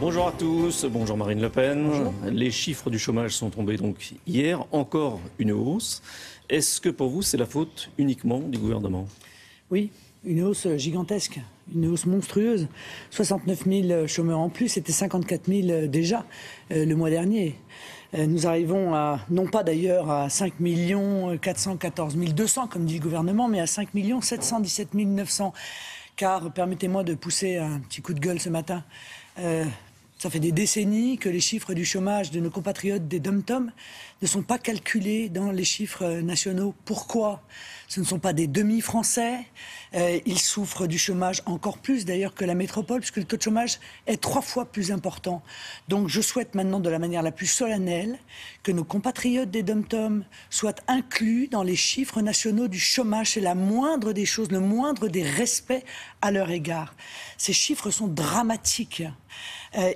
Bonjour à tous, bonjour Marine Le Pen. Bonjour. Les chiffres du chômage sont tombés donc hier, encore une hausse. Est-ce que pour vous c'est la faute uniquement du gouvernement ? Oui, une hausse gigantesque, une hausse monstrueuse. 69 000 chômeurs en plus, c'était 54 000 déjà le mois dernier. Nous arrivons à, non pas d'ailleurs à 5 414 200 comme dit le gouvernement, mais à 5 717 900. Car permettez-moi de pousser un petit coup de gueule ce matin. Ça fait des décennies que les chiffres du chômage de nos compatriotes des DOM-TOM ne sont pas calculés dans les chiffres nationaux. Pourquoi ? Ce ne sont pas des demi-français. Ils souffrent du chômage encore plus d'ailleurs que la métropole, puisque le taux de chômage est 3 fois plus important. Donc je souhaite maintenant de la manière la plus solennelle que nos compatriotes des DOM-TOM soient inclus dans les chiffres nationaux du chômage. C'est la moindre des choses, le moindre des respects à leur égard. Ces chiffres sont dramatiques.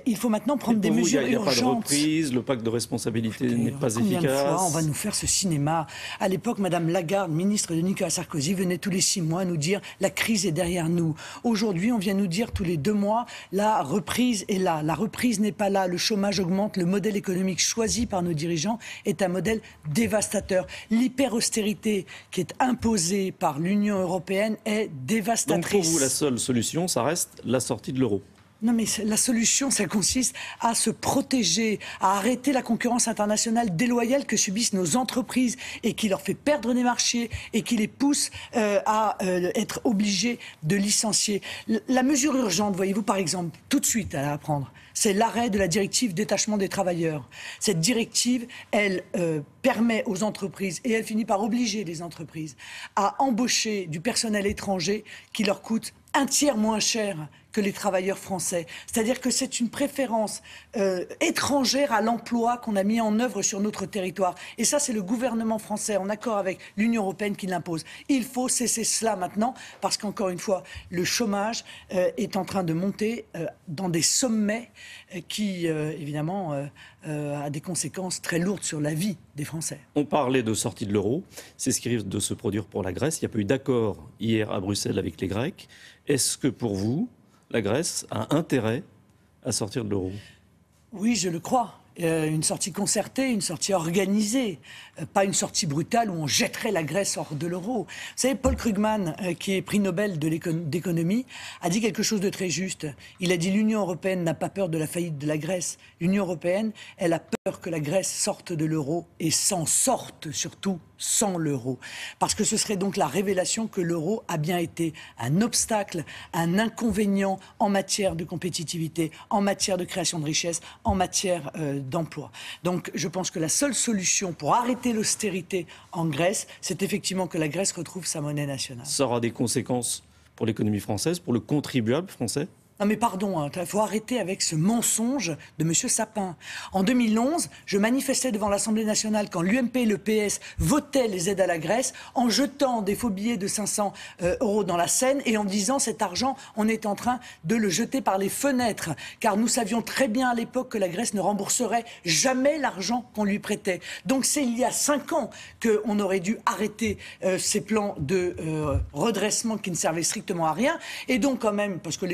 Il faut maintenant prendre des mesures urgentes. Il n'y a pas de reprise, le pacte de responsabilité n'est pas Combien efficace. de fois on va nous faire ce cinéma ? À l'époque, Madame Lagarde, ministre de Nicolas Sarkozy, venait tous les 6 mois nous dire « la crise est derrière nous ». Aujourd'hui, on vient nous dire tous les 2 mois « la reprise est là ». La reprise n'est pas là, le chômage augmente, le modèle économique choisi par nos dirigeants est un modèle dévastateur. L'hyper-austérité qui est imposée par l'Union européenne est dévastatrice. Donc pour vous, la seule solution, ça reste la sortie de l'euro ? Non mais la solution, ça consiste à se protéger, à arrêter la concurrence internationale déloyale que subissent nos entreprises et qui leur fait perdre des marchés et qui les pousse à être obligés de licencier. La mesure urgente, voyez-vous par exemple, tout de suite à prendre, c'est l'arrêt de la directive détachement des travailleurs. Cette directive, elle permet aux entreprises, et elle finit par obliger les entreprises, à embaucher du personnel étranger qui leur coûte 1/3 moins cher que les travailleurs français. C'est-à-dire que c'est une préférence étrangère à l'emploi qu'on a mis en œuvre sur notre territoire. Et ça, c'est le gouvernement français, en accord avec l'Union européenne, qui l'impose. Il faut cesser cela maintenant, parce qu'encore une fois, le chômage est en train de monter dans des sommets qui, évidemment, a des conséquences très lourdes sur la vie des Français. On parlait de sortie de l'euro. C'est ce qui risque de se produire pour la Grèce. Il n'y a pas eu d'accord hier à Bruxelles avec les Grecs. Est-ce que pour vous, la Grèce a intérêt à sortir de l'euro ? Oui, je le crois. Une sortie concertée, une sortie organisée, pas une sortie brutale où on jetterait la Grèce hors de l'euro. Vous savez, Paul Krugman, qui est prix Nobel d'économie, a dit quelque chose de très juste. Il a dit l'Union européenne n'a pas peur de la faillite de la Grèce. L'Union européenne, elle a peur que la Grèce sorte de l'euro et s'en sorte surtout sans l'euro. Parce que ce serait donc la révélation que l'euro a bien été un obstacle, un inconvénient en matière de compétitivité, en matière de création de richesse, en matière d'emploi. Donc je pense que la seule solution pour arrêter l'austérité en Grèce, c'est effectivement que la Grèce retrouve sa monnaie nationale. Ça aura des conséquences pour l'économie française, pour le contribuable français ? Non mais pardon, il faut arrêter avec ce mensonge de M. Sapin. En 2011, je manifestais devant l'Assemblée nationale quand l'UMP et le PS votaient les aides à la Grèce en jetant des faux billets de 500 € dans la Seine et en disant cet argent, on est en train de le jeter par les fenêtres. Car nous savions très bien à l'époque que la Grèce ne rembourserait jamais l'argent qu'on lui prêtait. Donc c'est il y a 5 ans qu'on aurait dû arrêter ces plans de redressement qui ne servaient strictement à rien. Et donc quand même, parce que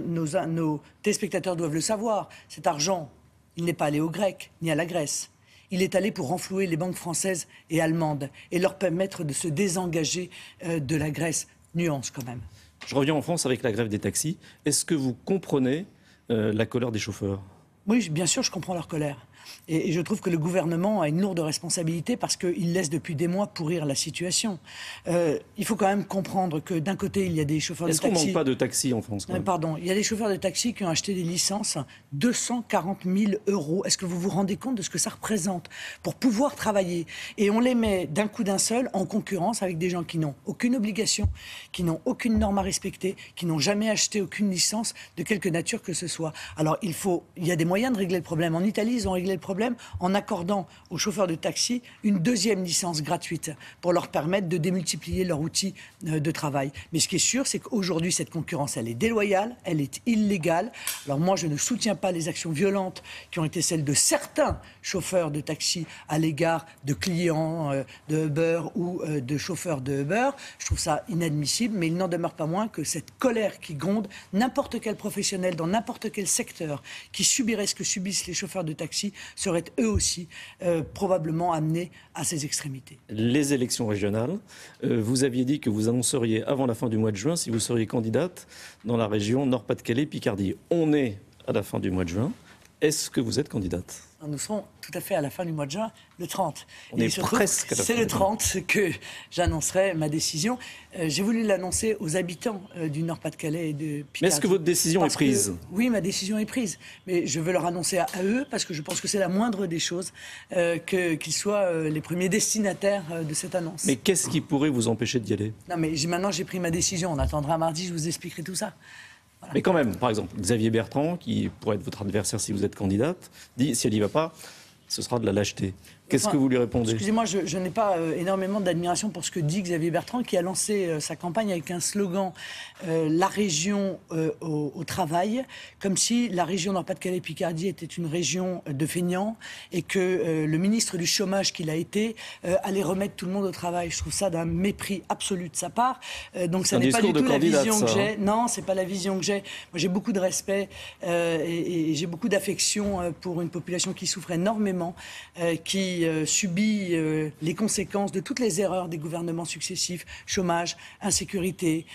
nos téléspectateurs doivent le savoir, cet argent, il n'est pas allé aux Grecs ni à la Grèce. Il est allé pour renflouer les banques françaises et allemandes et leur permettre de se désengager de la Grèce. Nuance quand même. Je reviens en France avec la grève des taxis. Est-ce que vous comprenez la colère des chauffeurs ? Oui, bien sûr, je comprends leur colère. Et je trouve que le gouvernement a une lourde responsabilité parce qu'il laisse depuis des mois pourrir la situation. Il faut quand même comprendre que d'un côté, il y a des chauffeurs de taxi... Est-ce qu'on manque pas de taxis en France ? Pardon, il y a des chauffeurs de taxi qui ont acheté des licences 240 000 €. Est-ce que vous vous rendez compte de ce que ça représente pour pouvoir travailler ? Et on les met d'un coup d'un seul en concurrence avec des gens qui n'ont aucune obligation, qui n'ont aucune norme à respecter, qui n'ont jamais acheté aucune licence de quelque nature que ce soit. Alors il y a des moyens de régler le problème. En Italie, ils ont réglé le le problème en accordant aux chauffeurs de taxi une deuxième licence gratuite pour leur permettre de démultiplier leur outil de travail. Mais ce qui est sûr, c'est qu'aujourd'hui, cette concurrence, elle est déloyale, elle est illégale. Alors moi, je ne soutiens pas les actions violentes qui ont été celles de certains chauffeurs de taxi à l'égard de clients de Uber ou de chauffeurs de Uber. Je trouve ça inadmissible, mais il n'en demeure pas moins que cette colère qui gronde, n'importe quel professionnel dans n'importe quel secteur qui subirait ce que subissent les chauffeurs de taxi serait eux aussi probablement amenés à ces extrémités. Les élections régionales, vous aviez dit que vous annonceriez avant la fin du mois de juin si vous seriez candidate dans la région Nord-Pas-de-Calais-Picardie. On est à la fin du mois de juin. Est-ce que vous êtes candidate ? Nous serons tout à fait à la fin du mois de juin, le 30. On est presque à la fin. C'est le 30 que j'annoncerai ma décision. J'ai voulu l'annoncer aux habitants du Nord-Pas-de-Calais et de Picardie. Mais est-ce que votre décision est prise ? Oui, ma décision est prise. Mais je veux leur annoncer à eux, parce que je pense que c'est la moindre des choses, qu'ils soient les premiers destinataires de cette annonce. Mais qu'est-ce qui pourrait vous empêcher d'y aller ? Non, mais maintenant j'ai pris ma décision. On attendra mardi, je vous expliquerai tout ça. Voilà. Mais quand même, par exemple, Xavier Bertrand, qui pourrait être votre adversaire si vous êtes candidate, dit si elle n'y va pas, ce sera de la lâcheté. Qu'est-ce que vous lui répondez ? Excusez-moi, je n'ai pas énormément d'admiration pour ce que dit Xavier Bertrand, qui a lancé sa campagne avec un slogan la région au travail, comme si la région Nord-Pas-de-Calais-Picardie était une région de feignants et que le ministre du chômage qu'il a été allait remettre tout le monde au travail. Je trouve ça d'un mépris absolu de sa part. Donc ça n'est pas du tout la vision que j'ai. Non, c'est pas la vision que j'ai. Moi, j'ai beaucoup de respect et j'ai beaucoup d'affection pour une population qui souffre énormément, qui subit les conséquences de toutes les erreurs des gouvernements successifs, chômage, insécurité,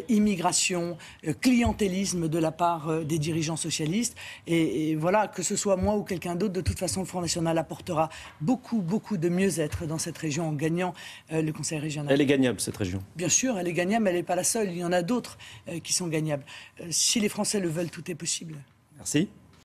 immigration, clientélisme de la part des dirigeants socialistes. Et voilà, que ce soit moi ou quelqu'un d'autre, de toute façon, le Front National apportera beaucoup de mieux-être dans cette région en gagnant le Conseil régional. Elle est gagnable, cette région ? Bien sûr, elle est gagnable, mais elle n'est pas la seule. Il y en a d'autres qui sont gagnables. Si les Français le veulent, tout est possible. Merci.